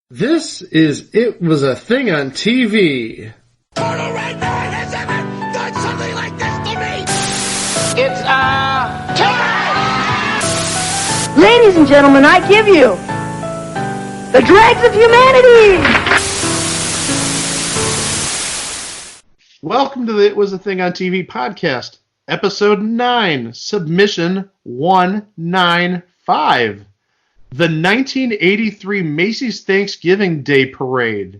This is It Was a Thing on TV. Total Red Man has ever done something like this to me! It's, time! Ladies and gentlemen, I give you the dregs of humanity! Welcome to the It Was a Thing on TV podcast, episode 9, submission 195. The 1983 Macy's Thanksgiving Day Parade.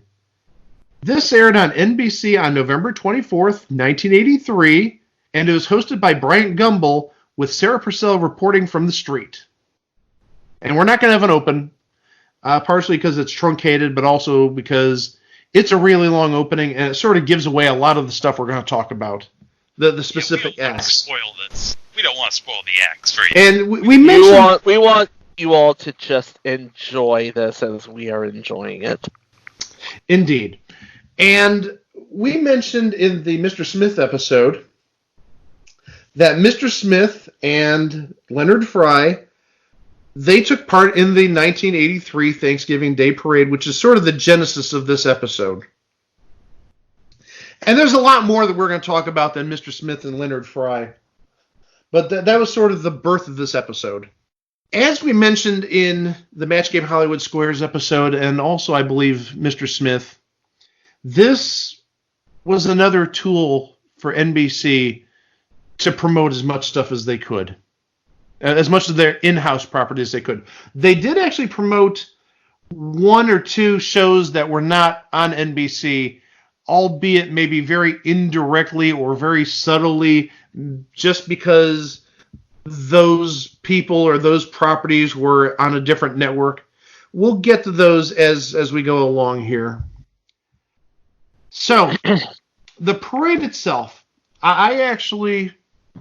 This aired on NBC on November 24th, 1983, and it was hosted by Bryant Gumbel with Sarah Purcell reporting from the street. And we're not going to have an open, partially because it's truncated, but also because it's a really long opening, and it sort of gives away a lot of the stuff we're going to talk about, the specific acts. We don't want to spoil the acts for you. And we mentioned... We want you all to just enjoy this as we are enjoying it. Indeed. And we mentioned in the Mr. Smith episode that Mr. Smith and Leonard Fry, they took part in the 1983 Thanksgiving Day Parade, which is sort of the genesis of this episode. And there's a lot more that we're going to talk about than Mr. Smith and Leonard Fry. But that was sort of the birth of this episode. As we mentioned in the Match Game Hollywood Squares episode, and also, I believe, Mr. Smith, this was another tool for NBC to promote as much stuff as they could. As much of their in-house property as they could. They did actually promote one or two shows that were not on NBC, albeit maybe very indirectly or very subtly, just because those people or those properties were on a different network. We'll get to those as we go along here. So, the parade itself, I actually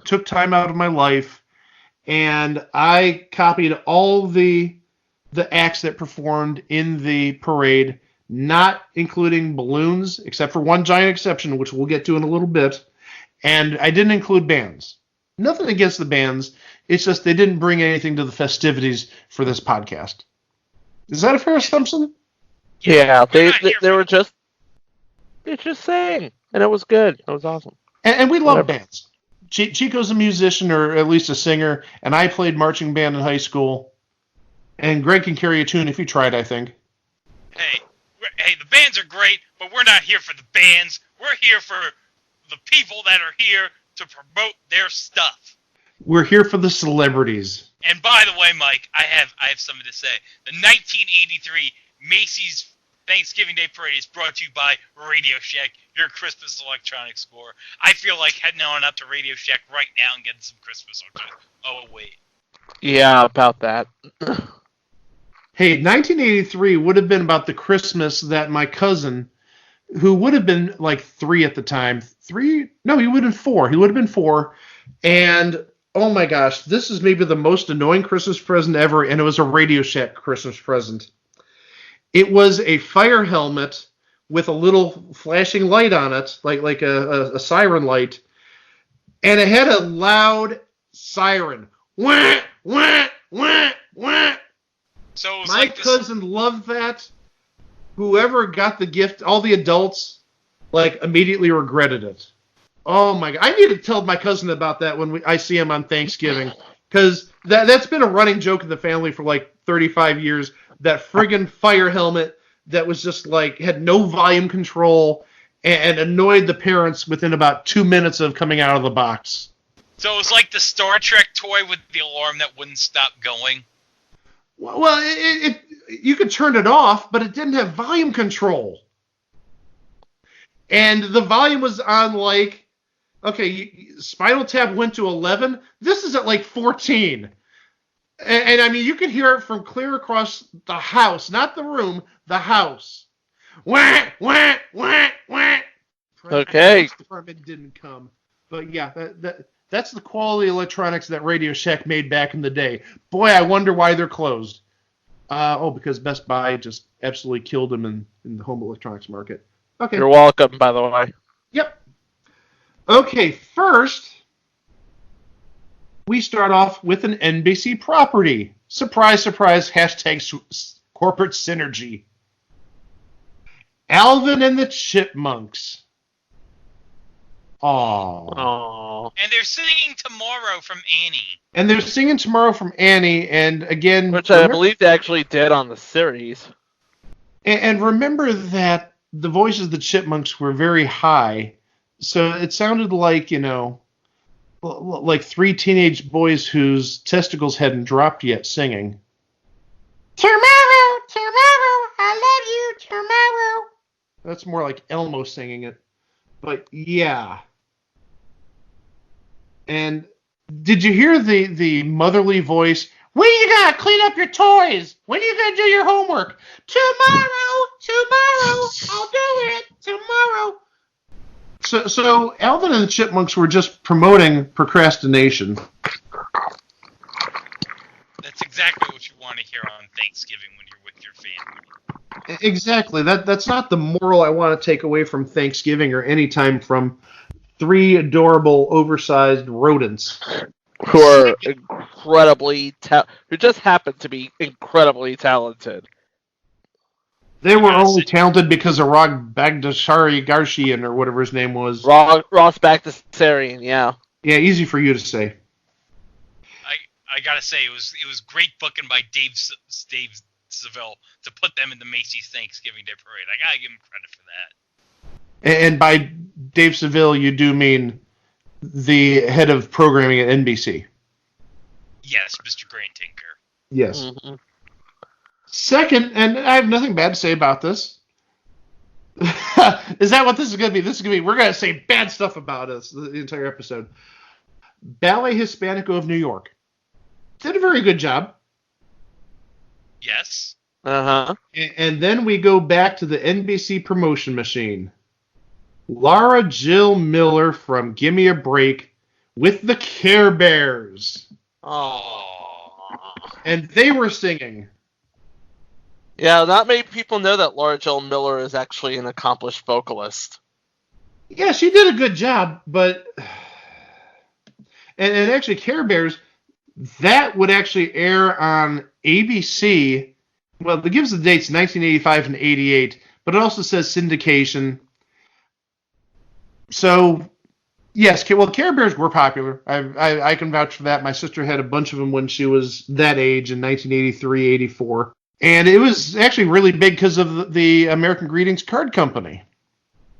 took time out of my life and I copied all the acts that performed in the parade, not including balloons, except for one giant exception, which we'll get to in a little bit, and I didn't include bands. Nothing against the bands. It's just they didn't bring anything to the festivities for this podcast. Is that a fair assumption? Yeah, they were just saying, and it was good. It was awesome. And we love bands. Chico's a musician, or at least a singer, and I played marching band in high school. And Greg can carry a tune if he tried, I think. Hey, the bands are great, but we're not here for the bands. We're here for the people that are here to promote their stuff. We're here for the celebrities. And by the way, Mike, I have something to say. The 1983 Macy's Thanksgiving Day Parade is brought to you by Radio Shack, your Christmas electronics store. I feel like heading on up to Radio Shack right now and getting some Christmas electronics. Oh, wait. Yeah, about that. Hey, 1983 would have been about the Christmas that my cousin, who would have been like 3 at the time. 3? No, he would have been 4. He would have been 4. And, oh my gosh, this is maybe the most annoying Christmas present ever, and it was a Radio Shack Christmas present. It was a fire helmet with a little flashing light on it, like a siren light, and it had a loud siren. Wah, wah, wah, wah. So it was my cousin loved that. Whoever got the gift, all the adults, immediately regretted it. Oh my God! I need to tell my cousin about that when I see him on Thanksgiving, because that's been a running joke in the family for 35 years. That friggin' fire helmet that was just had no volume control and annoyed the parents within about 2 minutes of coming out of the box. So it was like the Star Trek toy with the alarm that wouldn't stop going. Well, you could turn it off, but it didn't have volume control. And the volume was on Spinal Tap went to 11. This is at 14. And I mean, you could hear it from clear across the house, not the room, the house. Wah, wah, wah, wah. Okay. The department didn't come. But yeah, that's the quality electronics that Radio Shack made back in the day. Boy, I wonder why they're closed. Because Best Buy just absolutely killed them in the home electronics market. Okay. You're welcome, by the way. Yep. Okay, first, we start off with an NBC property. Surprise, surprise, hashtag corporate synergy. Alvin and the Chipmunks. Aww. Aww. And they're singing Tomorrow from Annie. And they're singing Tomorrow from Annie, and again... Which I believe they actually did on the series. And remember that the voices of the Chipmunks were very high, so it sounded like, like three teenage boys whose testicles hadn't dropped yet singing. Tomorrow, tomorrow, I love you, tomorrow. That's more like Elmo singing it. But yeah. And did you hear the motherly voice? When you gonna clean up your toys? When you gonna do your homework? Tomorrow, I'll do it tomorrow. So Alvin and the Chipmunks were just promoting procrastination. That's exactly what you want to hear on Thanksgiving when you're with your family. Exactly. That's not the moral I want to take away from Thanksgiving or any time from three adorable, oversized rodents. Who are who just happen to be incredibly talented. They were only talented because of Rog Bagdashari Garshian, or whatever his name was. Ross Bagdasarian, yeah. Yeah, easy for you to say. I gotta say, it was great booking by Dave Seville to put them in the Macy's Thanksgiving Day Parade. I gotta give him credit for that. And by Dave Seville, you do mean the head of programming at NBC. Yes, Mr. Grant Tinker. Yes. Mm-hmm. Second, and I have nothing bad to say about this. Is that what this is going to be? This is going to be, we're going to say bad stuff about us the entire episode. Ballet Hispanico of New York did a very good job. Yes. Uh-huh. And then we go back to the NBC promotion machine. Laura Jill Miller from Gimme a Break with the Care Bears. Oh. And they were singing. Yeah, not many people know that Laura Jill Miller is actually an accomplished vocalist. Yeah, she did a good job, but... And actually, Care Bears, that would actually air on ABC. Well, it gives the dates 1985 and 88, but it also says syndication. So, yes, well, Care Bears were popular. I can vouch for that. My sister had a bunch of them when she was that age in 1983, 84. And it was actually really big because of the American Greetings card company.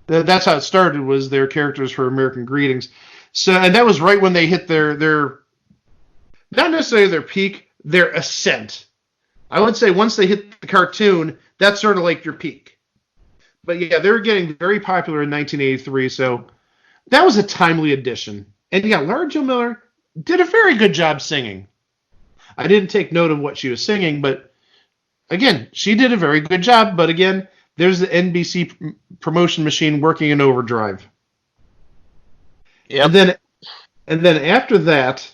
That's how it started, was their characters for American Greetings. So, and that was right when they hit their not necessarily their peak, their ascent. I would say once they hit the cartoon, that's sort of like your peak. But yeah, they were getting very popular in 1983, so that was a timely addition. And yeah, Laura Jill Miller did a very good job singing. I didn't take note of what she was singing, but again, she did a very good job. But again, there's the NBC promotion machine working in overdrive. Yep. And then after that,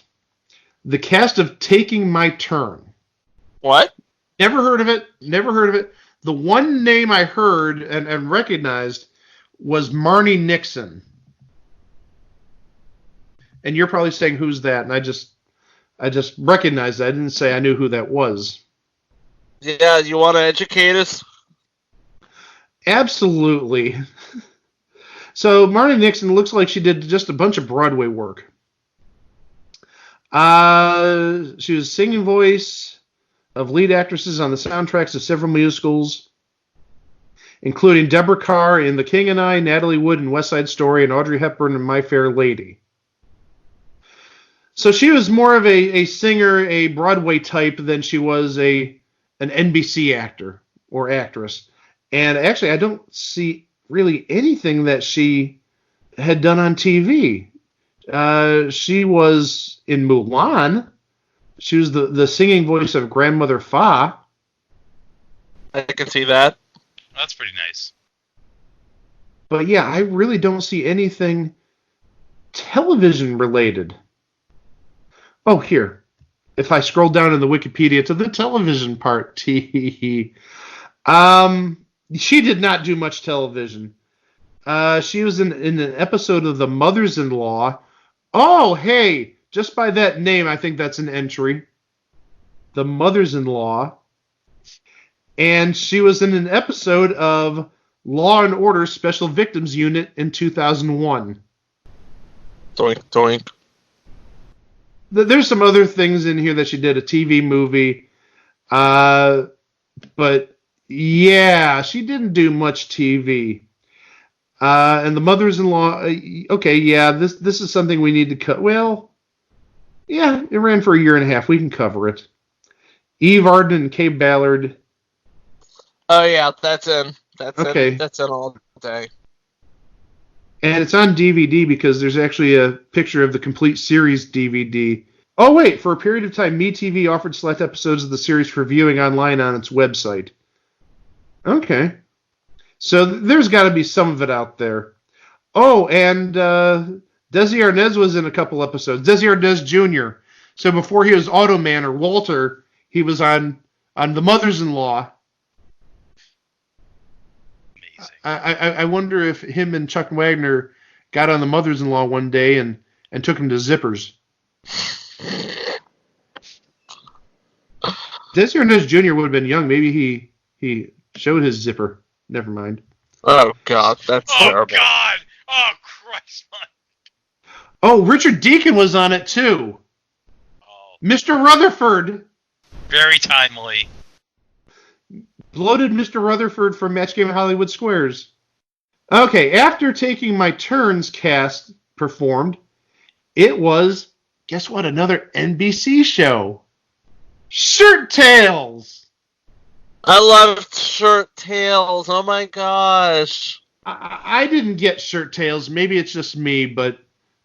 the cast of Taking My Turn. What? Never heard of it. The one name I heard and recognized was Marnie Nixon. And you're probably saying, who's that? And I just recognized that. I didn't say I knew who that was. Yeah, you want to educate us? Absolutely. So Marty Nixon looks like she did just a bunch of Broadway work. She was singing voice of lead actresses on the soundtracks of several musicals, including Deborah Carr in The King and I, Natalie Wood in West Side Story, and Audrey Hepburn in My Fair Lady. So she was more of a singer, a Broadway type, than she was an NBC actor or actress. And actually, I don't see really anything that she had done on TV. She was in Mulan. She was the singing voice of Grandmother Fa. I can see that. That's pretty nice. But yeah, I really don't see anything television related. Oh, here. If I scroll down in the Wikipedia to the television part, she did not do much television. She was in an episode of The Mothers-in-Law. Oh, hey, just by that name, I think that's an entry. The Mothers-in-Law. And she was in an episode of Law and Order Special Victims Unit in 2001. Doink, doink. There's some other things in here that she did, a TV movie. But, yeah, she didn't do much TV. And the mothers-in-law, okay, yeah, this is something we need to cut. Well, yeah, it ran for a year and a half. We can cover it. Eve Arden and Kay Ballard. Oh, yeah, that's in. That's okay. That's in all day. And it's on DVD because there's actually a picture of the complete series DVD. Oh, wait, for a period of time, MeTV offered select episodes of the series for viewing online on its website. Okay. So there's got to be some of it out there. Oh, and Desi Arnaz was in a couple episodes. Desi Arnaz Jr. So before he was Automan or Walter, he was on The Mothers-in-Law. Amazing. I wonder if him and Chuck Wagner got on The Mothers-in-Law one day and took him to Zippers. Desi Arnaz Jr. would have been young. Maybe he showed his zipper. Never mind. Oh, God, that's terrible. Oh, God! Oh, Christ, man. Oh, Richard Deacon was on it, too. Oh. Mr. Rutherford. Very timely. Bloated Mr. Rutherford from Match Game at Hollywood Squares. Okay, after Taking My Turns cast performed, it was, guess what, another NBC show. Shirt Tales! I loved Shirt Tales. Oh, my gosh. I didn't get Shirt Tales. Maybe it's just me, but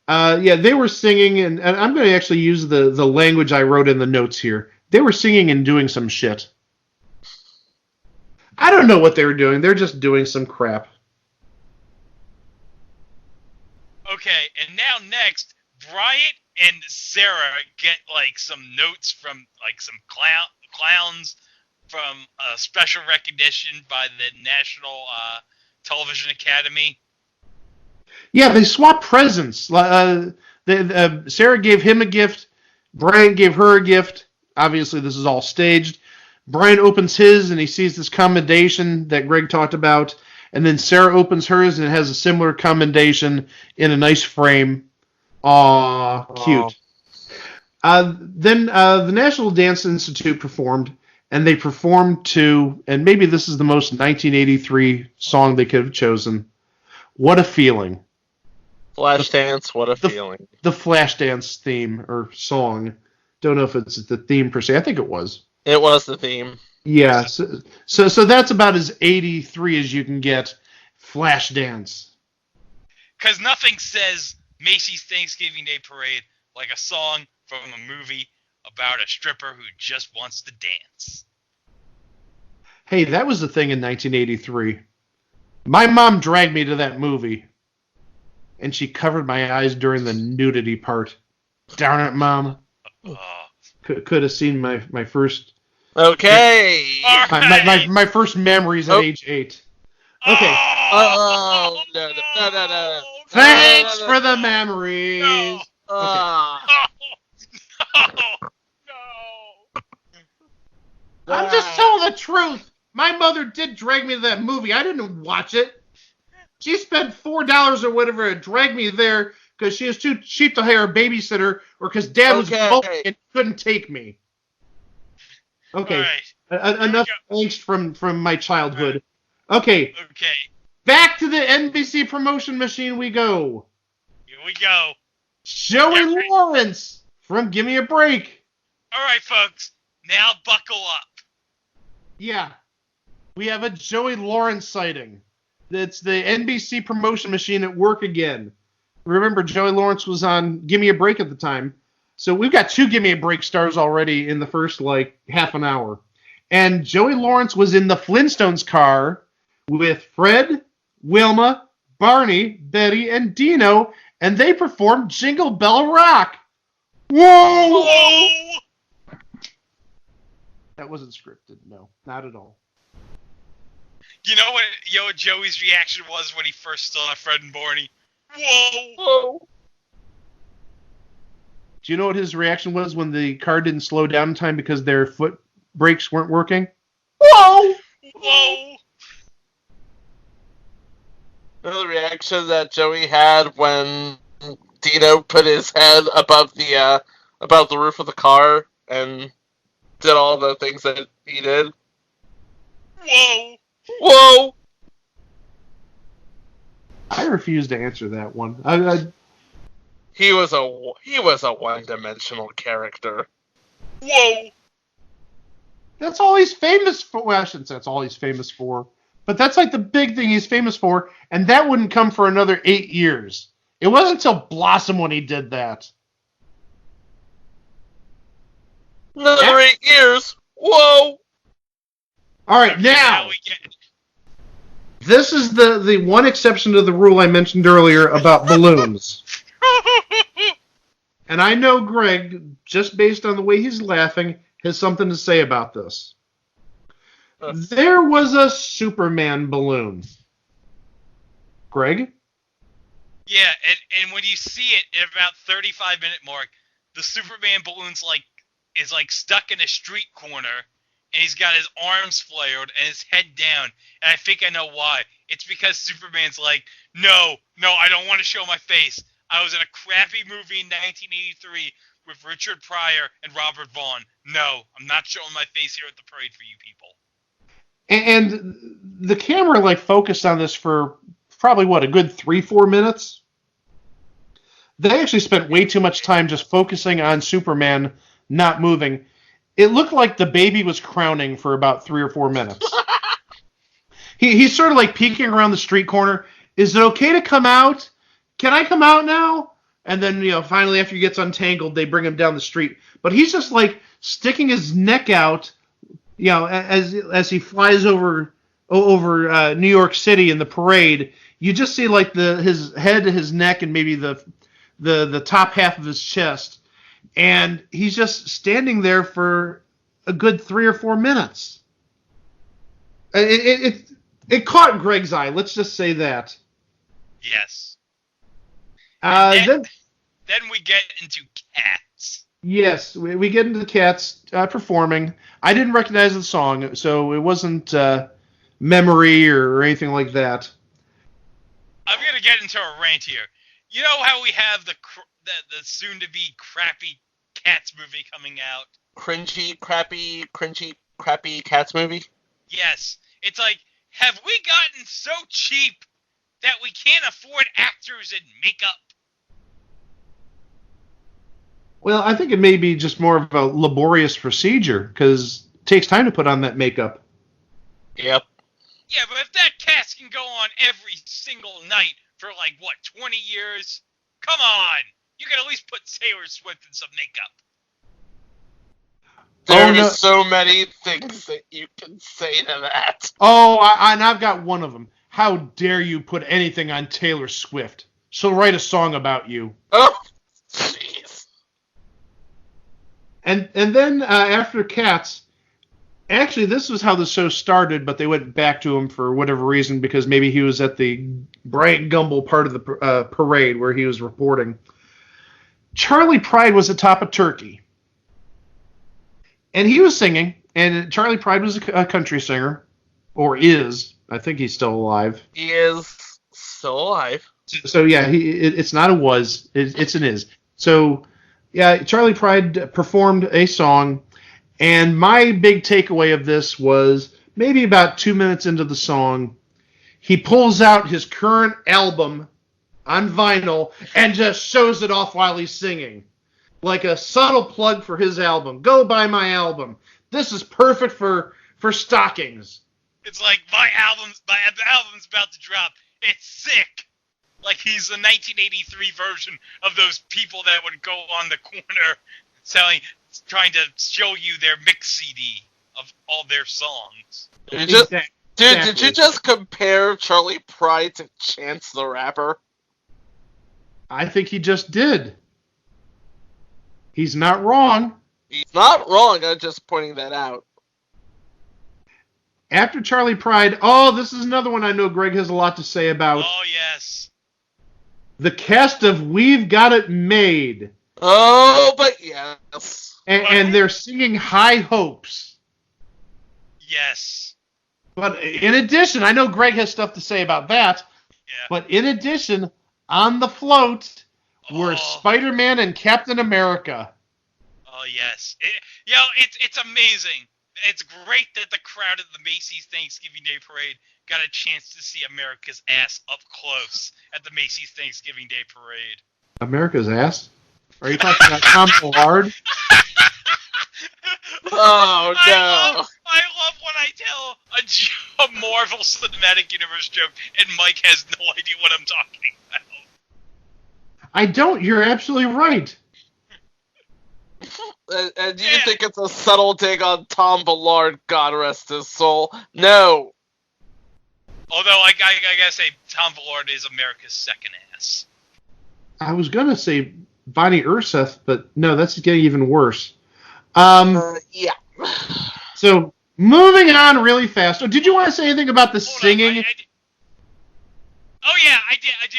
yeah, they were singing, and I'm going to actually use the language I wrote in the notes here. They were singing and doing some shit. I don't know what they were doing. They're just doing some crap. Okay, and now next, Bryant and Sarah get like some notes from like some clowns from a special recognition by the National Television Academy. Yeah, they swapped presents. Sarah gave him a gift. Bryant gave her a gift. Obviously, this is all staged. Bryant opens his, and he sees this commendation that Greg talked about. And then Sarah opens hers, and it has a similar commendation in a nice frame. Aw, cute. Then the National Dance Institute performed, and they performed to, and maybe this is the most 1983 song they could have chosen, What a Feeling. Flashdance, what a feeling. The Flashdance theme, or song. Don't know if it's the theme per se. I think it was. It was the theme. Yeah, so that's about as 83 as you can get. Flashdance. Because nothing says Macy's Thanksgiving Day Parade like a song from a movie about a stripper who just wants to dance. Hey, that was the thing in 1983. My mom dragged me to that movie, and she covered my eyes during the nudity part. Darn it, Mom. Could have seen my first... Okay. My first memories at age 8. Okay. Oh, no. Thanks for the memories. No. Okay. No. I'm just telling the truth. My mother did drag me to that movie. I didn't watch it. She spent $4 or whatever to drag me there because she was too cheap to hire a babysitter or because Dad was broke and couldn't take me. Okay. Right. Enough angst from my childhood. Right. Okay. Back to the NBC promotion machine we go. Here we go. Joey Lawrence from Gimme a Break. All right, folks. Now buckle up. Yeah. We have a Joey Lawrence sighting. It's the NBC promotion machine at work again. Remember, Joey Lawrence was on Gimme a Break at the time. So we've got 2 Gimme a Break stars already in the first, half an hour. And Joey Lawrence was in the Flintstones car with Fred, Wilma, Barney, Betty, and Dino, and they performed Jingle Bell Rock. Whoa! That wasn't scripted, no. Not at all. You know what Joey's reaction was when he first saw Fred and Barney? Whoa! Do you know what his reaction was when the car didn't slow down in time because their foot brakes weren't working? Whoa! The reaction that Joey had when Dino put his head above the roof of the car and did all the things that he did. Whoa! Whoa! I refuse to answer that one. He was a one-dimensional character. Whoa! That's all he's famous for. Well, I shouldn't say that's all he's famous for. But that's like the big thing he's famous for, and that wouldn't come for another 8 years. It wasn't until Blossom when he did that. Another 8 years? Whoa! All right, now, this is the one exception to the rule I mentioned earlier about balloons. And I know Greg, just based on the way he's laughing, has something to say about this. There was a Superman balloon. Greg? Yeah, and when you see it at about 35-minute mark, the Superman balloon's is stuck in a street corner, and he's got his arms flared and his head down. And I think I know why. It's because Superman's like, no, I don't want to show my face. I was in a crappy movie in 1983 with Richard Pryor and Robert Vaughn. No, I'm not showing my face here at the parade for you people. And the camera focused on this for probably a good 3-4 minutes. They actually spent way too much time just focusing on Superman not moving. It looked like the baby was crowning for about 3 or 4 minutes. He's sort of peeking around the street corner. Is it okay to come out? Can I come out now? And then, finally after he gets untangled, they bring him down the street. But he's just sticking his neck out, as he flies over New York City in the parade. You just see his head, his neck, and maybe the top half of his chest. And he's just standing there for a good 3 or 4 minutes. It caught Greg's eye. Let's just say that. Yes. Then we get into Cats. Yes, we get into the Cats performing. I didn't recognize the song, so it wasn't Memory or anything like that. I'm going to get into a rant here. You know how we have the soon-to-be crappy Cats movie coming out? Cringy, crappy Cats movie? Yes. It's have we gotten so cheap that we can't afford actors and makeup? Well, I think it may be just more of a laborious procedure, because it takes time to put on that makeup. Yep. Yeah, but if that cast can go on every single night for 20 years? Come on! You can at least put Taylor Swift in some makeup. There are so many things that you can say to that. Oh, and I've got one of them. How dare you put anything on Taylor Swift? She'll write a song about you. Oh, jeez. And then after Cats, actually this was how the show started, but they went back to him for whatever reason, because maybe he was at the Bryant Gumbel part of the parade where he was reporting. Charley Pride was atop a turkey. And he was singing, and Charley Pride was a country singer, or is. I think he's still alive. He is still alive. So yeah, it's not a was, it's an is. So yeah, Charley Pride performed a song, and my big takeaway of this was maybe about 2 minutes into the song, he pulls out his current album on vinyl and just shows it off while he's singing. Like a subtle plug for his album. Go buy my album. This is perfect for stockings. It's the album's about to drop. It's sick. Like he's the 1983 version of those people that would go on the corner trying to show you their mix CD of all their songs. Did you just compare Charley Pride to Chance the Rapper? I think he just did. He's not wrong. He's not wrong. I'm just pointing that out. After Charley Pride, this is another one I know Greg has a lot to say about. Oh, yes. The cast of We've Got It Made. Oh, but yes. And they're singing High Hopes. Yes. But in addition, I know Greg has stuff to say about that. But in addition, on the float were Spider-Man and Captain America. Oh, yes. It's amazing. It's great that the crowd at the Macy's Thanksgiving Day Parade got a chance to see America's ass up close at the Macy's Thanksgiving Day Parade. America's ass? Are you talking about Tom Pollard? Oh, no. I love when I tell a Marvel Cinematic Universe joke and Mike has no idea what I'm talking about. I don't. You're absolutely right. And you think it's a subtle dig on Tom Ballard, God rest his soul? No. Although, I gotta say, Tom Ballard is America's second ass. I was going to say Bonnie Urseth, but no, that's getting even worse. Yeah. So, moving on really fast. Oh, did you want to say anything about the singing? Oh, yeah, I do.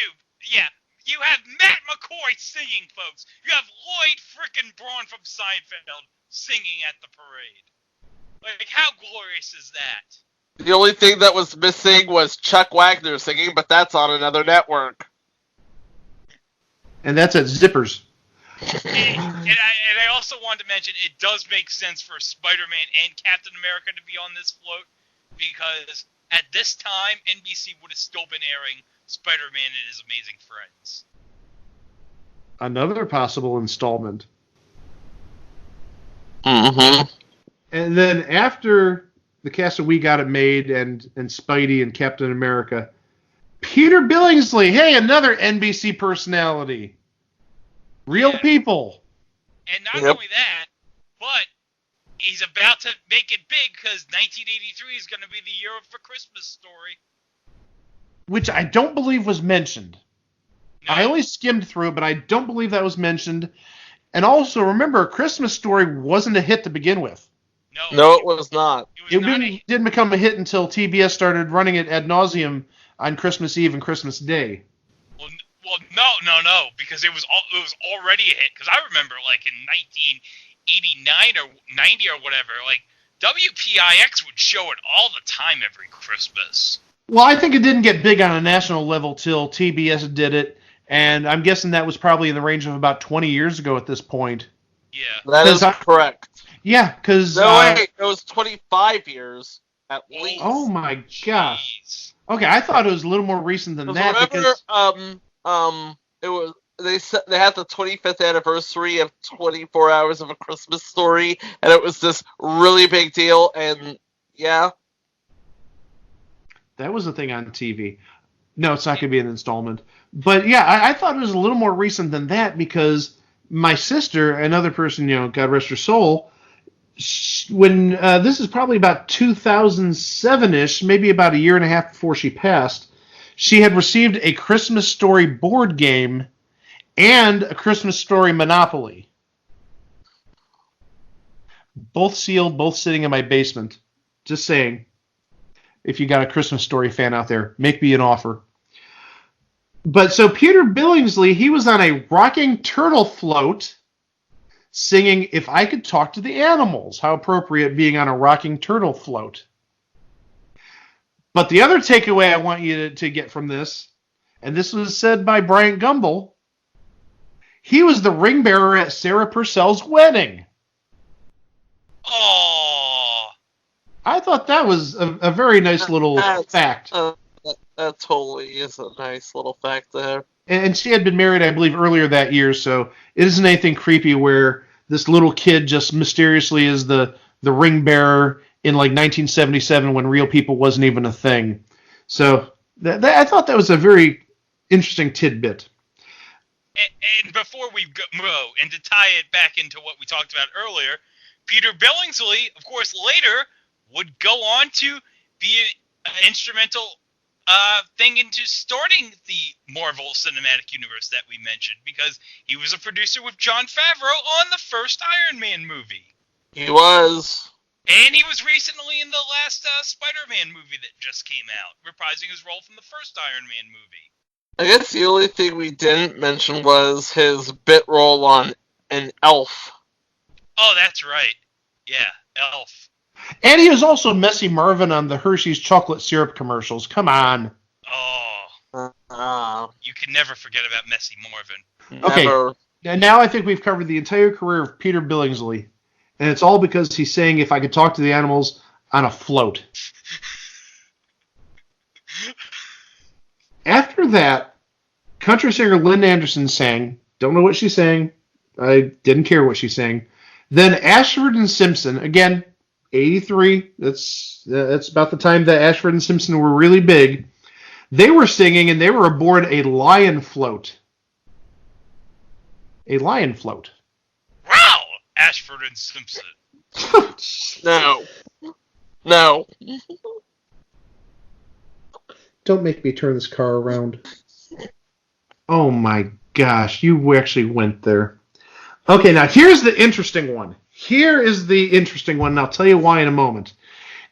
Yeah. You have Matt McCoy singing, folks. You have Lloyd frickin' Braun from Seinfeld singing at the parade. Like, how glorious is that? The only thing that was missing was Chuck Wagner singing, but that's on another network. And that's at Zippers. And I also wanted to mention, it does make sense for Spider-Man and Captain America to be on this float, because at this time, NBC would have still been airing Spider-Man and His Amazing Friends. Another possible installment. Mm-hmm. And then after the cast of We Got It Made and Spidey and Captain America, Peter Billingsley, hey, another NBC personality. Real people. And not only that, but he's about to make it big because 1983 is going to be the year of A Christmas Story. Which I don't believe was mentioned. No. I only skimmed through it, but I don't believe that was mentioned. And also, remember, A Christmas Story wasn't a hit to begin with. No, it was not. It didn't become a hit until TBS started running it ad nauseum on Christmas Eve and Christmas Day. Well, no, because it was already a hit. Because I remember, like, in 1989 or 90 or whatever, like, WPIX would show it all the time every Christmas. Well, I think it didn't get big on a national level till TBS did it, and I'm guessing that was probably in the range of about 20 years ago at this point. Yeah. That is correct. Yeah, because... No, wait, it was 25 years, at least. Oh, my gosh. Okay, I thought it was a little more recent than that. Remember, it was they had the 25th anniversary of 24 Hours of a Christmas Story, and it was this really big deal, and yeah. That was a thing on TV. No, it's not going to be an installment. But yeah, I thought it was a little more recent than that because my sister, another person, God rest her soul, when this is probably about 2007-ish, maybe about a year and a half before she passed, she had received a Christmas Story board game and a Christmas Story Monopoly. Both sealed, both sitting in my basement. Just saying. If you got a Christmas Story fan out there, make me an offer. But so Peter Billingsley, he was on a rocking turtle float singing If I Could Talk to the Animals. How appropriate being on a rocking turtle float. But the other takeaway I want you to get from this, and this was said by Bryant Gumbel, he was the ring bearer at Sarah Purcell's wedding. Oh. I thought that was a very nice little fact. That totally is a nice little fact there. And she had been married, I believe, earlier that year, so it isn't anything creepy where this little kid just mysteriously is the ring bearer in like 1977 when real people wasn't even a thing. So I thought that was a very interesting tidbit. And before we go, and to tie it back into what we talked about earlier, Peter Billingsley, of course, later would go on to be an instrumental thing into starting the Marvel Cinematic Universe that we mentioned, because he was a producer with Jon Favreau on the first Iron Man movie. He was. And he was recently in the last Spider-Man movie that just came out, reprising his role from the first Iron Man movie. I guess the only thing we didn't mention was his bit role on an Elf. Oh, that's right. Yeah, Elf. And he was also Messy Marvin on the Hershey's chocolate syrup commercials. Come on. Oh. You can never forget about Messy Marvin. Okay. Never. And now I think we've covered the entire career of Peter Billingsley. And it's all because he's saying, if I could talk to the animals on a float. After that, country singer Lynn Anderson sang. Don't know what she sang. I didn't care what she sang. Then Ashford and Simpson, again, 83. That's about the time that Ashford and Simpson were really big. They were singing, and they were aboard a lion float. A lion float. Wow! Ashford and Simpson. No. Don't make me turn this car around. Oh my gosh, you actually went there. Okay, now here's the interesting one. Here is the interesting one, and I'll tell you why in a moment.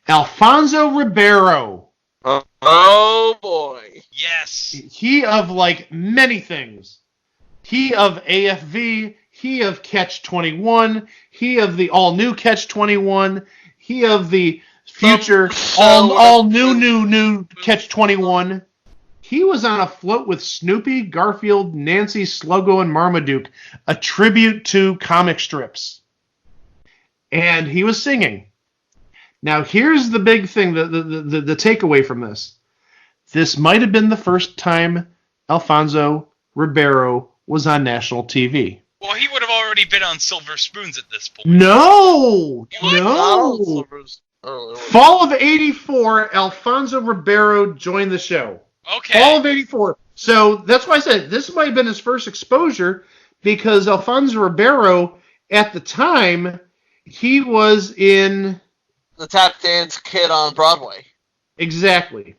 Alfonso Ribeiro. Oh boy. Yes. He of, like, many things. He of AFV, he of Catch 21, he of the all-new Catch 21, he of the future all new Catch 21. He was on a float with Snoopy, Garfield, Nancy, Sluggo, and Marmaduke, a tribute to comic strips. And he was singing. Now, here's the big thing, the takeaway from this. This might have been the first time Alfonso Ribeiro was on national TV. Well, he would have already been on Silver Spoons at this point. No! Earlier. Fall of 84, Alfonso Ribeiro joined the show. Okay. Fall of 84. So that's why I said this might have been his first exposure, because Alfonso Ribeiro, at the time, he was in... The Tap Dance Kid on Broadway. Exactly.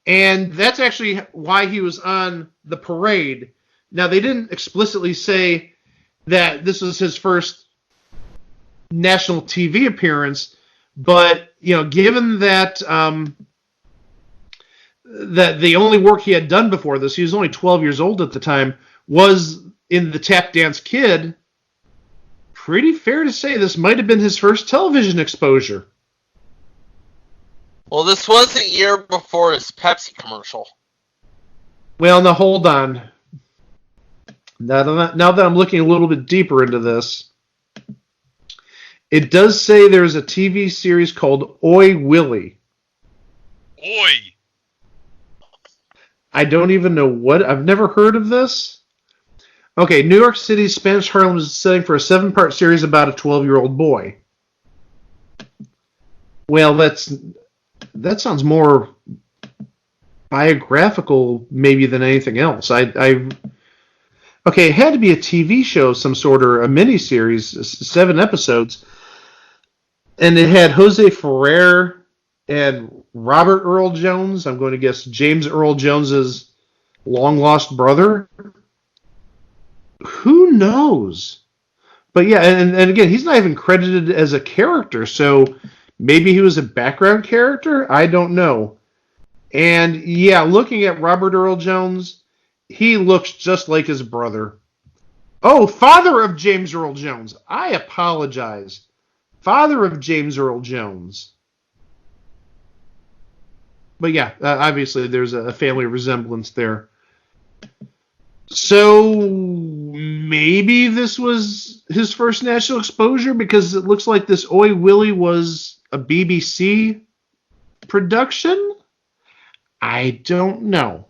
And that's actually why he was on the parade. Now, they didn't explicitly say that this was his first national TV appearance, but, you know, given that that the only work he had done before this, he was only 12 years old at the time, was in the Tap Dance Kid, pretty fair to say this might have been his first television exposure. Well, this was a year before his Pepsi commercial. Well, now hold on. Now that I'm looking a little bit deeper into this, it does say there's a TV series called Oi Willie. Oi! I don't even know what. I've never heard of this. Okay, New York City's Spanish Harlem is setting for a 7-part series about a 12-year-old boy. Well, that sounds more biographical maybe than anything else. Okay, it had to be a TV show of some sort, or a miniseries, 7 episodes. And it had Jose Ferrer and Robert Earl Jones. I'm going to guess James Earl Jones's long-lost brother. Who knows? But yeah, and again, he's not even credited as a character, so maybe he was a background character? I don't know. And yeah, looking at Robert Earl Jones, he looks just like his brother. Oh, father of James Earl Jones. I apologize. Father of James Earl Jones. But yeah, obviously there's a family resemblance there. So maybe this was his first national exposure, because it looks like this Oi Willie was a BBC production? I don't know.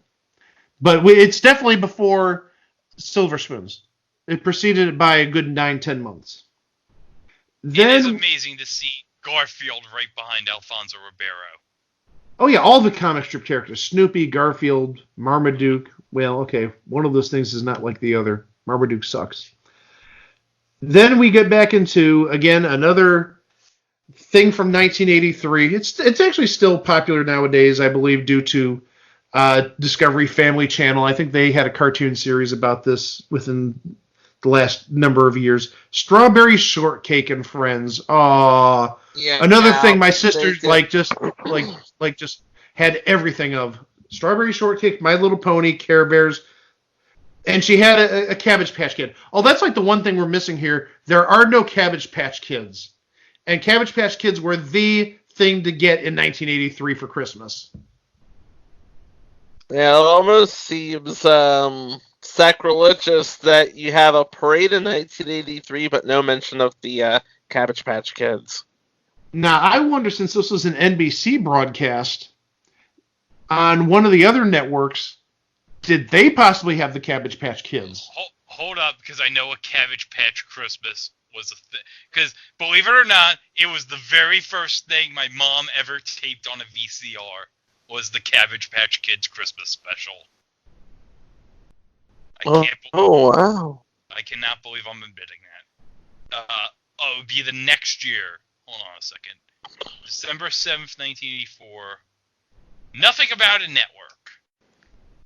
But it's definitely before Silver Spoons. It preceded it by a good 9-10 months. It is amazing to see Garfield right behind Alfonso Ribeiro. Oh yeah, all the comic strip characters. Snoopy, Garfield, Marmaduke. Well, okay, one of those things is not like the other. Marmaduke sucks. Then we get back into, again, another thing from 1983. It's actually still popular nowadays, I believe, due to Discovery Family Channel. I think they had a cartoon series about this within the last number of years. Strawberry Shortcake and Friends. Aww. Yeah, Another thing my sister just had everything of. Strawberry Shortcake, My Little Pony, Care Bears, and she had a Cabbage Patch Kid. Oh, that's like the one thing we're missing here. There are no Cabbage Patch Kids. And Cabbage Patch Kids were the thing to get in 1983 for Christmas. Yeah, it almost seems sacrilegious that you have a parade in 1983, but no mention of the Cabbage Patch Kids. Now, I wonder, since this was an NBC broadcast, on one of the other networks, did they possibly have the Cabbage Patch Kids? Hold up, because I know a Cabbage Patch Christmas was a thing. Because, believe it or not, it was the very first thing my mom ever taped on a VCR, was the Cabbage Patch Kids Christmas special. Wow. I cannot believe I'm admitting that. It would be the next year. Hold on a second. December 7th, 1984. Nothing about a network.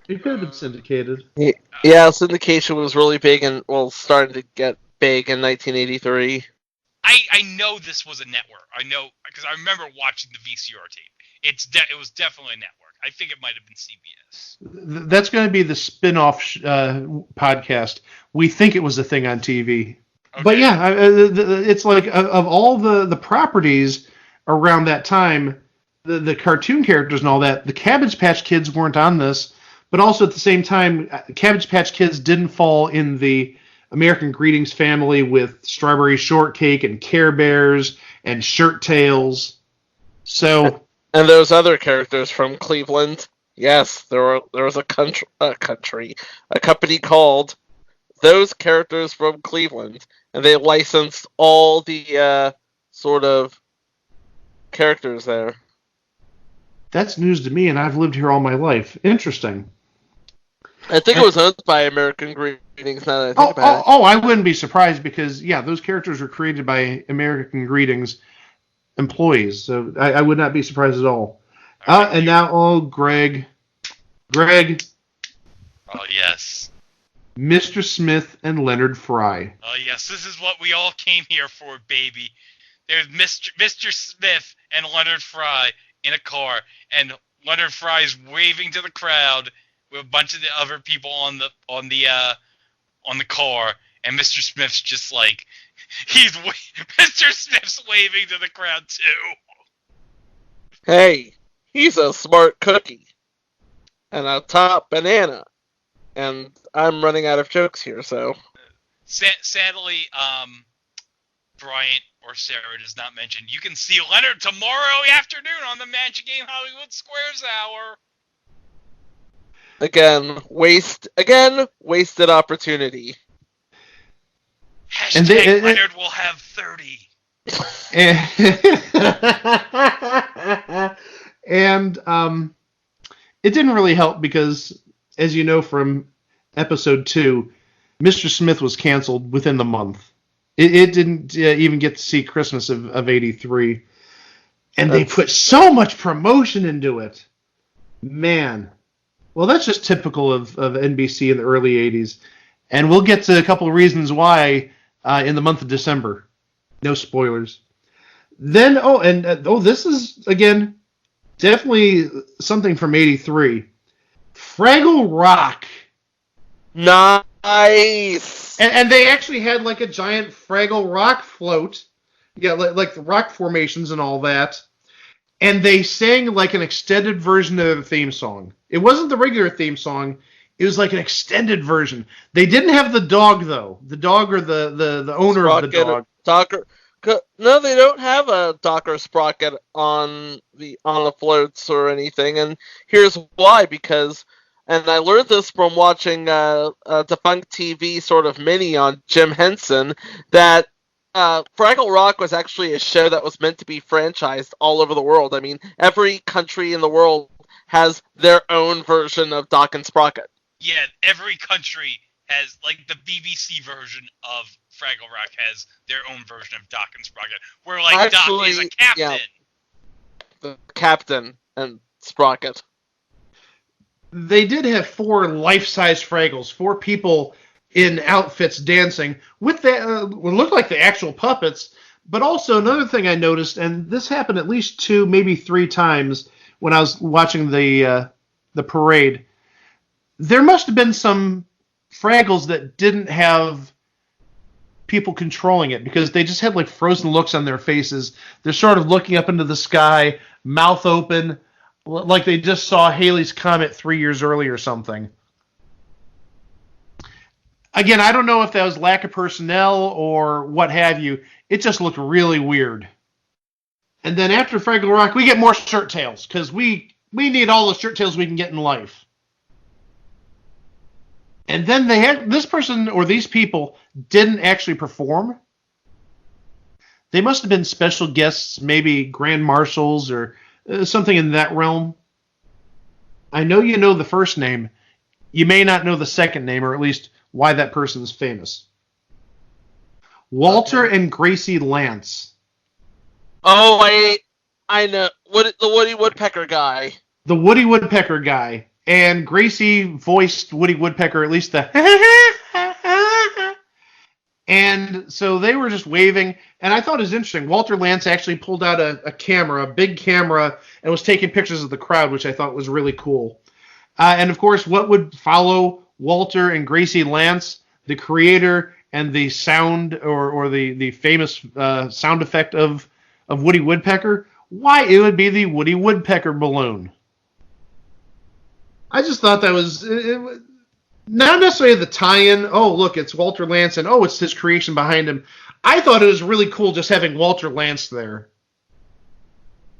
It could have been syndicated. Yeah, syndication was really big and, starting to get big in 1983. I know this was a network. I know, because I remember watching the VCR tape. It was definitely a network. I think it might have been CBS. That's going to be the spin-off podcast. We think it was a thing on TV. Okay. But yeah, it's like of all the properties around that time, the cartoon characters and all that, the Cabbage Patch Kids weren't on this, but also at the same time, Cabbage Patch Kids didn't fall in the American Greetings family with Strawberry Shortcake and Care Bears and Shirt Tails. So, and those other characters from Cleveland. Yes, there was a company called Those Characters from Cleveland, and they licensed all the sort of characters there. That's news to me, and I've lived here all my life. Interesting. I think it was owned by American Greetings, now that I think about it. Oh, I wouldn't be surprised, because, yeah, those characters were created by American Greetings employees, so I would not be surprised at all. And now, Greg. Greg. Oh, yes. Mr. Smith and Leonard Fry. Oh, yes, this is what we all came here for, baby. There's Mr. Smith and Leonard Fry in a car, and Leonard Fry's waving to the crowd with a bunch of the other people on the car, and Mr. Smith's just like, Mr. Smith's waving to the crowd too. Hey, he's a smart cookie, and a top banana, and I'm running out of jokes here, so. Sadly, Bryant or Sarah does not mention, you can see Leonard tomorrow afternoon on the Magic Game Hollywood Squares Hour. Wasted opportunity. Hashtag Leonard will have 30. And it didn't really help because, as you know from episode 2, Mr. Smith was canceled within the month. It didn't even get to see Christmas of 83. And they put so much promotion into it. Man. Well, that's just typical of NBC in the early 80s. And we'll get to a couple of reasons why in the month of December. No spoilers. Then, this is, again, definitely something from 83. Fraggle Rock. Nice! And they actually had like a giant Fraggle Rock float. Yeah, like the rock formations and all that. And they sang like an extended version of the theme song. It wasn't the regular theme song. It was like an extended version. They didn't have the dog, though. The dog or the owner of the dog. No, they don't have a Doc or Sprocket on the floats or anything. And here's why, because, and I learned this from watching a defunct TV sort of mini on Jim Henson, that Fraggle Rock was actually a show that was meant to be franchised all over the world. I mean, every country in the world has their own version of Doc and Sprocket. Yeah, every country has, like, the BBC version of Fraggle Rock has their own version of Doc and Sprocket, where, like, actually, Doc is a captain. Yeah, the captain and Sprocket. They did have 4 life-size Fraggles, 4 people in outfits dancing with what looked like the actual puppets. But also another thing I noticed, and this happened at least 2, maybe 3 times when I was watching the parade, there must have been some Fraggles that didn't have people controlling it, because they just had like frozen looks on their faces. They're sort of looking up into the sky, mouth open, Like they just saw Halley's Comet 3 years earlier or something. Again, I don't know if that was lack of personnel or what have you. It just looked really weird. And then after Fraggle Rock, we get more shirt tails, because we need all the shirt tails we can get in life. And then they had this person or these people didn't actually perform. They must have been special guests, maybe grand marshals or something in that realm. I know you know the first name. You may not know the second name, or at least why that person is famous. Walter and Gracie Lance. Oh, I know. The Woody Woodpecker guy. The Woody Woodpecker guy. And Gracie voiced Woody Woodpecker, at least the and so they were just waving, and I thought it was interesting. Walter Lance actually pulled out a camera, a big camera, and was taking pictures of the crowd, which I thought was really cool. And of course, what would follow Walter and Gracie Lance, the creator and the sound or the famous sound effect of Woody Woodpecker? Why, it would be the Woody Woodpecker balloon. I just thought that was not necessarily the tie-in. Oh, look, it's Walter Lance, and oh, it's his creation behind him. I thought it was really cool just having Walter Lance there.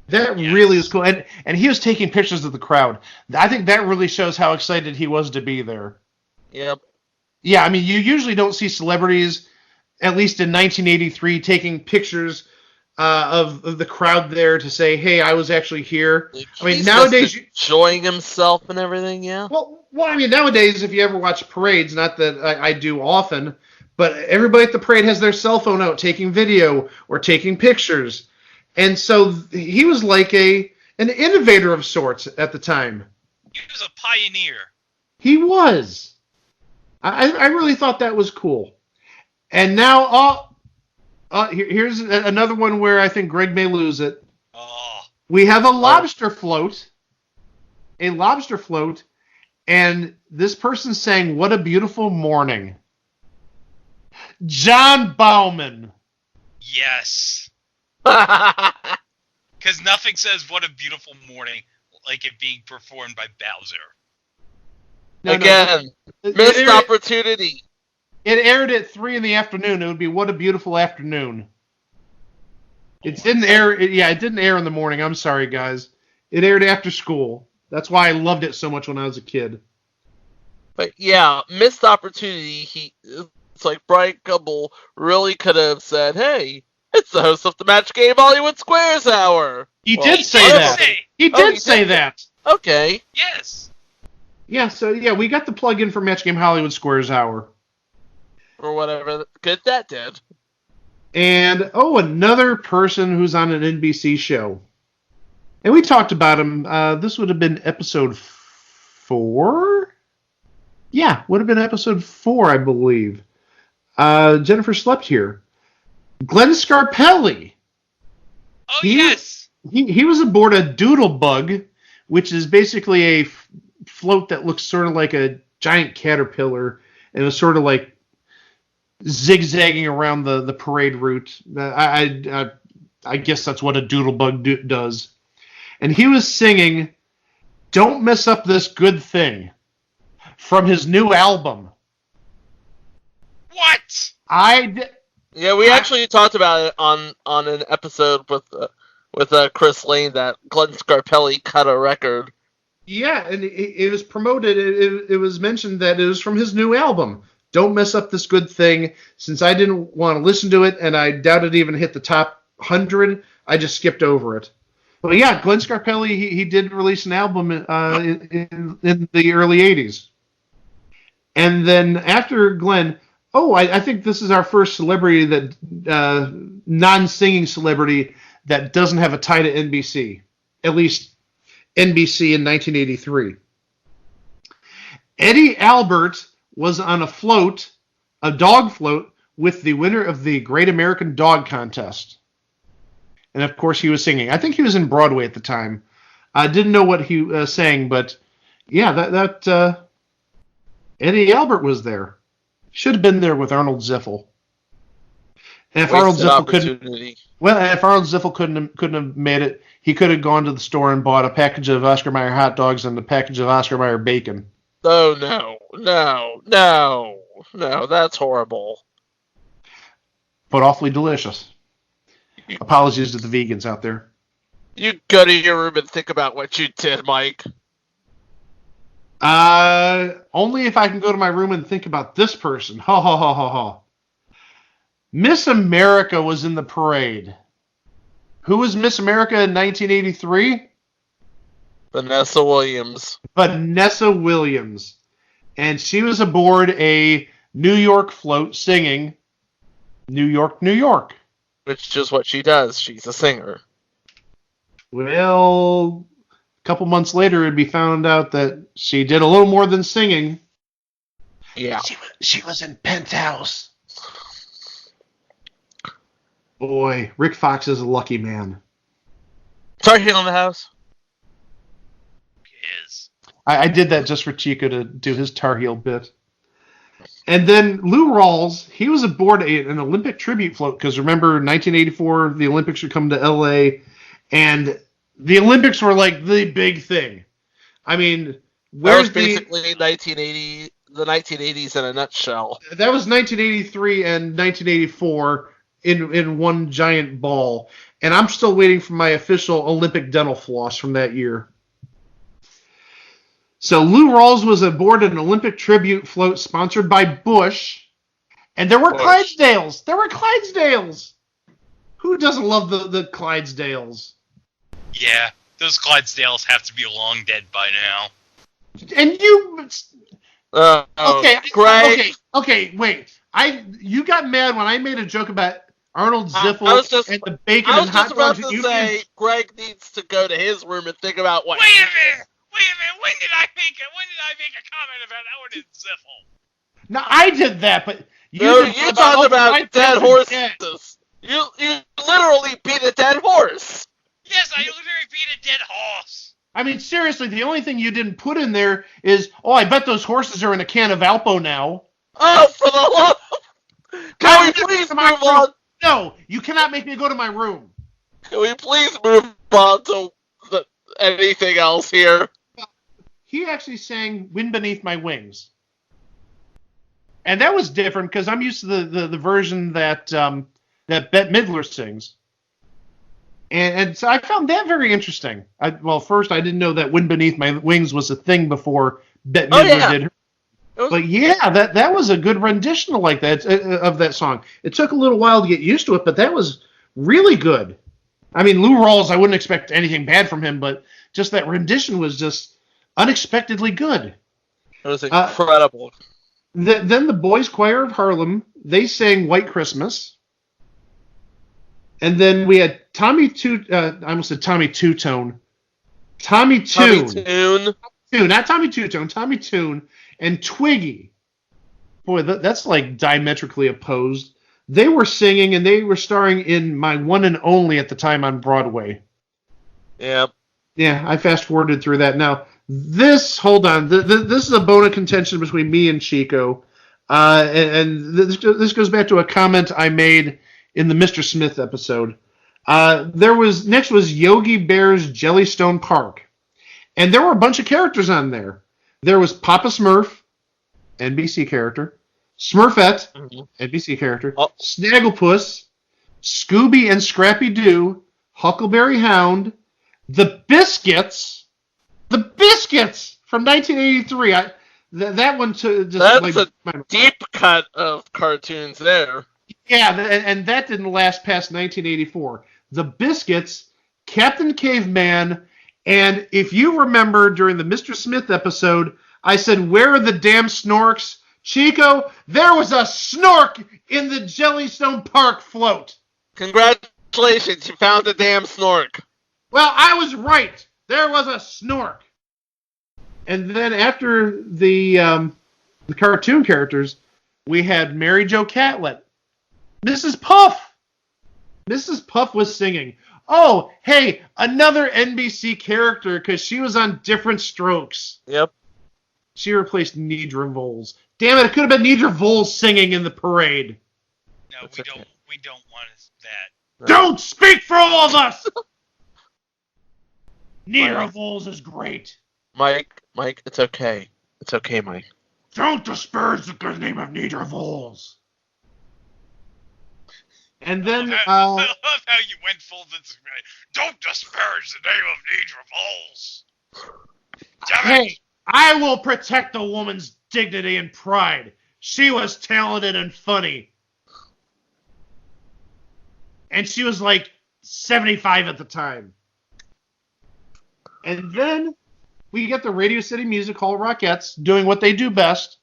That really is cool. And he was taking pictures of the crowd. I think that really shows how excited he was to be there. Yep. Yeah, I mean, you usually don't see celebrities, at least in 1983, taking pictures of the crowd there to say, hey, I was actually here. I mean, nowadays... enjoying himself and everything, yeah? Well, I mean, nowadays, if you ever watch parades, not that I do often, but everybody at the parade has their cell phone out taking video or taking pictures. And so he was like an innovator of sorts at the time. He was a pioneer. He was. I really thought that was cool. And now... here's another one where I think Greg may lose it. Oh. We have a lobster float. A lobster float. And this person sang, "What a Beautiful Morning." John Bauman. Yes. Because nothing says "What a Beautiful Morning" like it being performed by Bowser. Again, missed opportunity. It aired at 3 in the afternoon. It would be "What a Beautiful Afternoon." It didn't air. It didn't air in the morning. I'm sorry, guys. It aired after school. That's why I loved it so much when I was a kid. But yeah, missed opportunity. It's like Brian Gumble really could have said, "Hey, it's the host of the Match Game Hollywood Squares Hour." He did say that. He did say that. Okay. Yes. Yeah. So yeah, we got the plug-in for Match Game Hollywood Squares Hour. Or whatever good that did. And, another person who's on an NBC show. And we talked about him. This would have been episode 4? Yeah, would have been episode 4, I believe. Jennifer slept here. Glenn Scarpelli. Oh, yes! He was aboard a Doodlebug, which is basically a float that looks sort of like a giant caterpillar, and it's sort of like zigzagging around the parade route. I guess that's what a Doodlebug does. And he was singing "Don't Mess Up This Good Thing" from his new album. What? Yeah, we actually talked about it on an episode with Chris Lane that Glenn Scarpelli cut a record. Yeah, and it was promoted. It was mentioned that it was from his new album. Don't Mess Up This Good Thing. Since I didn't want to listen to it, and I doubt it even hit the top 100, I just skipped over it. But yeah, Glenn Scarpelli, he did release an album in the early 80s. And then after Glenn, I think this is our first celebrity that, non-singing celebrity that doesn't have a tie to NBC. At least NBC in 1983. Eddie Albert was on a dog float, with the winner of the Great American Dog Contest. And of course he was singing. I think he was in Broadway at the time. I didn't know what he sang, but yeah, that Eddie Albert was there. Should have been there with Arnold Ziffel. And if Arnold Ziffel Well, if Arnold Ziffel couldn't have made it, he could have gone to the store and bought a package of Oscar Mayer hot dogs and a package of Oscar Mayer bacon. Oh, no, that's horrible. But awfully delicious. Apologies to the vegans out there. You go to your room and think about what you did, Mike. Only if I can go to my room and think about this person. Ha ha ha ha ha. Miss America was in the parade. Who was Miss America in 1983? Vanessa Williams. Vanessa Williams. And she was aboard a New York float singing New York, New York. Which is what she does. She's a singer. Well, a couple months later, it'd be found out that she did a little more than singing. Yeah. She was in Penthouse. Boy, Rick Fox is a lucky man. Sorry, Hill in the House. Is. I did that just for Chico to do his Tar Heel bit. And then Lou Rawls, he was aboard an Olympic tribute float, because remember, 1984, the Olympics were coming to L.A., and the Olympics were like the big thing. I mean, where's that was basically 1980, the 1980s in a nutshell. That was 1983 and 1984 in one giant ball. And I'm still waiting for my official Olympic dental floss from that year. So Lou Rawls was aboard an Olympic tribute float sponsored by Bush. And there were Clydesdales. There were Clydesdales. Who doesn't love the Clydesdales? Yeah, those Clydesdales have to be long dead by now. And you... Okay, Greg. Okay, wait. You got mad when I made a joke about Arnold Ziffel and the bacon and hot dogs. I was just about to say, Greg needs to go to his room and think about what... Wait a minute! When did I make a comment about Arnold Ziffel? No, I did that, but... You talked about dead horses. Dead. You literally beat a dead horse. Yes, I literally beat a dead horse. I mean, seriously, the only thing you didn't put in there is, I bet those horses are in a can of Alpo now. Oh, for the love! Can we please move on? No, you cannot make me go to my room. Can we please move on to anything else here? He actually sang Wind Beneath My Wings. And that was different, because I'm used to the version that Bette Midler sings. And so I found that very interesting. First, I didn't know that Wind Beneath My Wings was a thing before Bette Midler did her. But yeah, that was a good rendition like that of that song. It took a little while to get used to it, but that was really good. I mean, Lou Rawls, I wouldn't expect anything bad from him, but just that rendition was just unexpectedly good. It was incredible. Then the Boys Choir of Harlem, they sang White Christmas. And then we had Tommy Two-Tone. Tommy Tune. Not Tommy Two-Tone. Tommy Tune and Twiggy. Boy, that's like diametrically opposed. They were singing, and they were starring in My One and Only at the time on Broadway. Yep. Yeah, I fast-forwarded through that. Now, this is a bone of contention between me and Chico. And this goes back to a comment I made in the Mr. Smith episode. Next was Yogi Bear's Jellystone Park. And there were a bunch of characters on there. There was Papa Smurf, NBC character, Smurfette, NBC character, Snagglepuss, Scooby and Scrappy Doo, Huckleberry Hound, the Biscuits from 1983. That one that's a deep cut of cartoons there. Yeah, and that didn't last past 1984. The Biscuits, Captain Caveman, and if you remember during the Mr. Smith episode, I said, where are the damn snorks? Chico, there was a snork in the Jellystone Park float. Congratulations, you found the damn snork. Well, I was right. There was a snork. And then after the cartoon characters, we had Mary Jo Catlett. Mrs. Puff. Mrs. Puff was singing. Oh, hey, another NBC character because she was on Different Strokes. Yep. She replaced Nedra Voles. Damn it could have been Nedra Voles singing in the parade. No, we don't want that. Don't speak for all of us! Neither of Voles is great. Mike, it's okay. It's okay, Mike. Don't disparage the good name of Neither Voles. And then, I love how you went full Vince McMahon. Don't disparage the name of Neither Voles. Hey, I will protect the woman's dignity and pride. She was talented and funny. And she was like 75 at the time. And then we get the Radio City Music Hall Rockettes doing what they do best.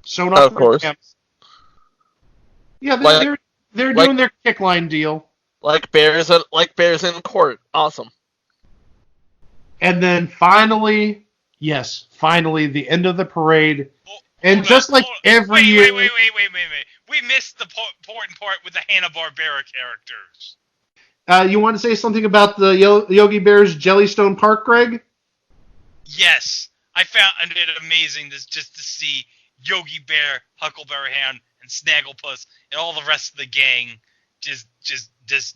Showing off their camps. Yeah, they're doing their kick line deal. Like bears in court. Awesome. And then finally, the end of the parade. And just like every year... Wait. We missed the important part with the Hanna-Barbera characters. You want to say something about the Yogi Bear's Jellystone Park, Greg? Yes. I found it amazing just to see Yogi Bear, Huckleberry Hound, and Snagglepuss, and all the rest of the gang just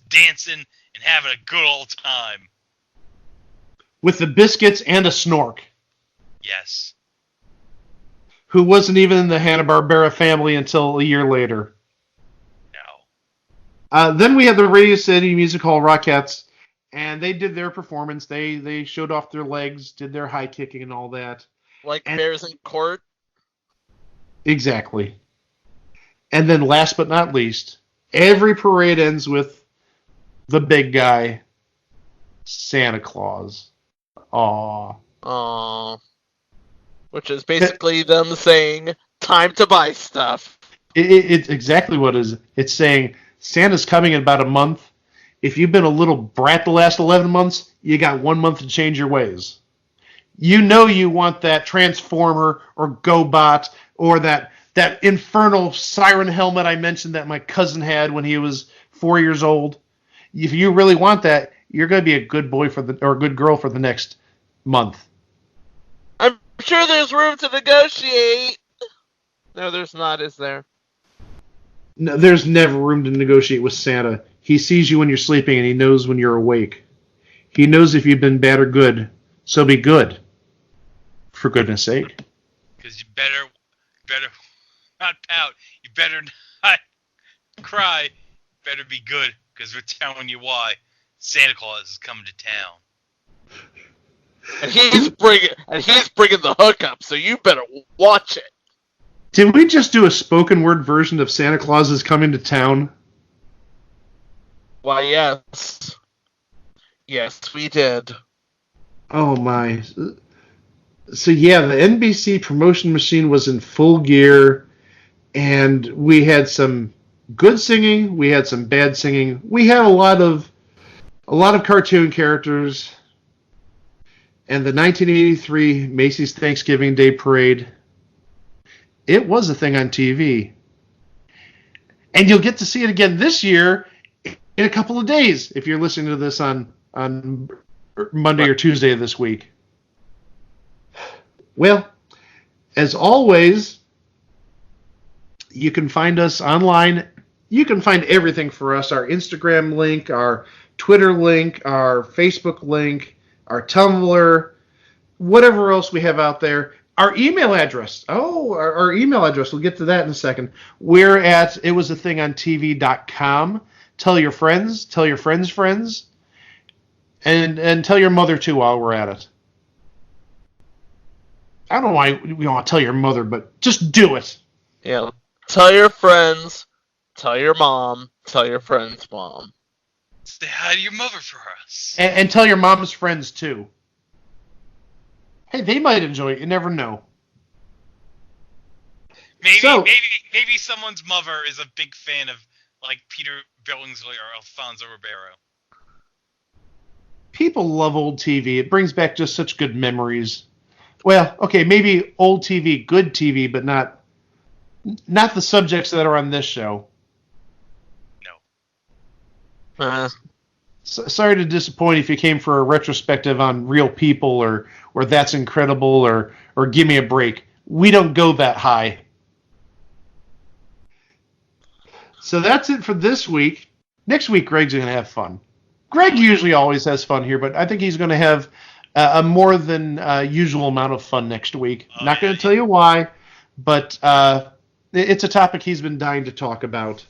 dancing and having a good old time. With the Biscuits and a Snork. Yes. Who wasn't even in the Hanna-Barbera family until a year later. No. Then we had the Radio City Music Hall Rockettes, and they did their performance. They showed off their legs, did their high kicking and all that. Like bears in court? Exactly. And then last but not least, every parade ends with the big guy, Santa Claus. Aww. Which is basically them saying, time to buy stuff. It's exactly what it is. It's saying, Santa's coming in about a month. If you've been a little brat the last 11 months, you got 1 month to change your ways. You know you want that Transformer or GoBot or that infernal siren helmet I mentioned that my cousin had when he was 4 years old. If you really want that, you're going to be a good boy or a good girl for the next month. I'm sure there's room to negotiate. No, there's not, is there? No, there's never room to negotiate with Santa. He sees you when you're sleeping and he knows when you're awake. He knows if you've been bad or good, so be good. For goodness sake. Because you better not pout. You better not cry. Better be good, because we're telling you why. Santa Claus is coming to town. And he's bringing the hookup, so you better watch it. Did we just do a spoken word version of Santa Claus is coming to town? Why, yes. Yes, we did. Oh my. So yeah, the NBC promotion machine was in full gear, and we had some good singing, we had some bad singing. We had a lot of cartoon characters. And the 1983 Macy's Thanksgiving Day Parade, it was a thing on TV. And you'll get to see it again this year in a couple of days if you're listening to this on Monday or Tuesday of this week. Well, as always, you can find us online. You can find everything for us, our Instagram link, our Twitter link, our Facebook link, our Tumblr, whatever else we have out there. Our email address. Our email address. We'll get to that in a second. We're at itwasathingontv.com. Tell your friends. Tell your friends' friends. And tell your mother, too, while we're at it. I don't know why we want to tell your mother, but just do it. Yeah. Tell your friends. Tell your mom. Tell your friend's mom. Say hi to your mother for us. And tell your mom's friends, too. Hey, they might enjoy it. You never know. Maybe someone's mother is a big fan of, like, Peter Billingsley or Alfonso Ribeiro. People love old TV. It brings back just such good memories. Well, okay, maybe old TV, good TV, but not the subjects that are on this show. No. Sorry to disappoint if you came for a retrospective on Real People or That's Incredible or Give Me a Break. We don't go that high. So that's it for this week. Next week, Greg's going to have fun. Greg usually always has fun here, but I think he's going to have a more than usual amount of fun next week. Not going to tell you why, but it's a topic he's been dying to talk about.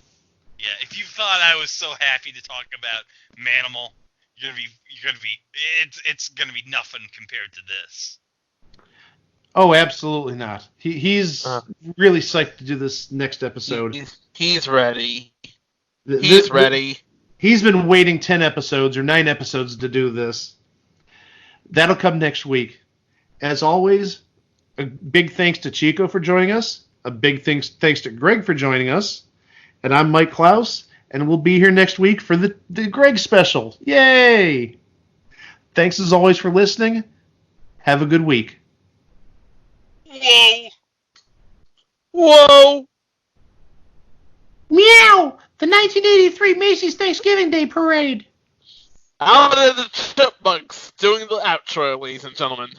Yeah, if you thought I was so happy to talk about Manimal, it's gonna be nothing compared to this. Oh, absolutely not. He's really psyched to do this next episode. He's ready. He's ready. He's been waiting 10 episodes or 9 episodes to do this. That'll come next week. As always, a big thanks to Chico for joining us. A big thanks to Greg for joining us. And I'm Mike Klaus, and we'll be here next week for the Greg special. Yay! Thanks as always for listening. Have a good week. Whoa! Whoa! Meow! The 1983 Macy's Thanksgiving Day Parade. Out of the Chipmunks doing the outro, ladies and gentlemen.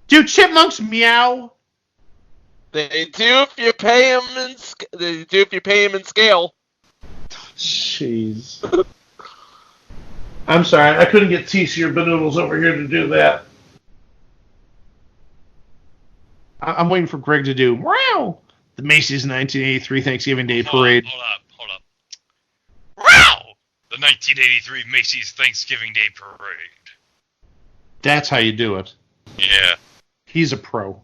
Do chipmunks meow? They do if you pay them in scale. Jeez. I'm sorry, I couldn't get TC or Banoodles over here to do that. I'm waiting for Greg to do meow. The Macy's 1983 Thanksgiving Day Parade. Hold up. Wow! The 1983 Macy's Thanksgiving Day Parade. That's how you do it. Yeah. He's a pro.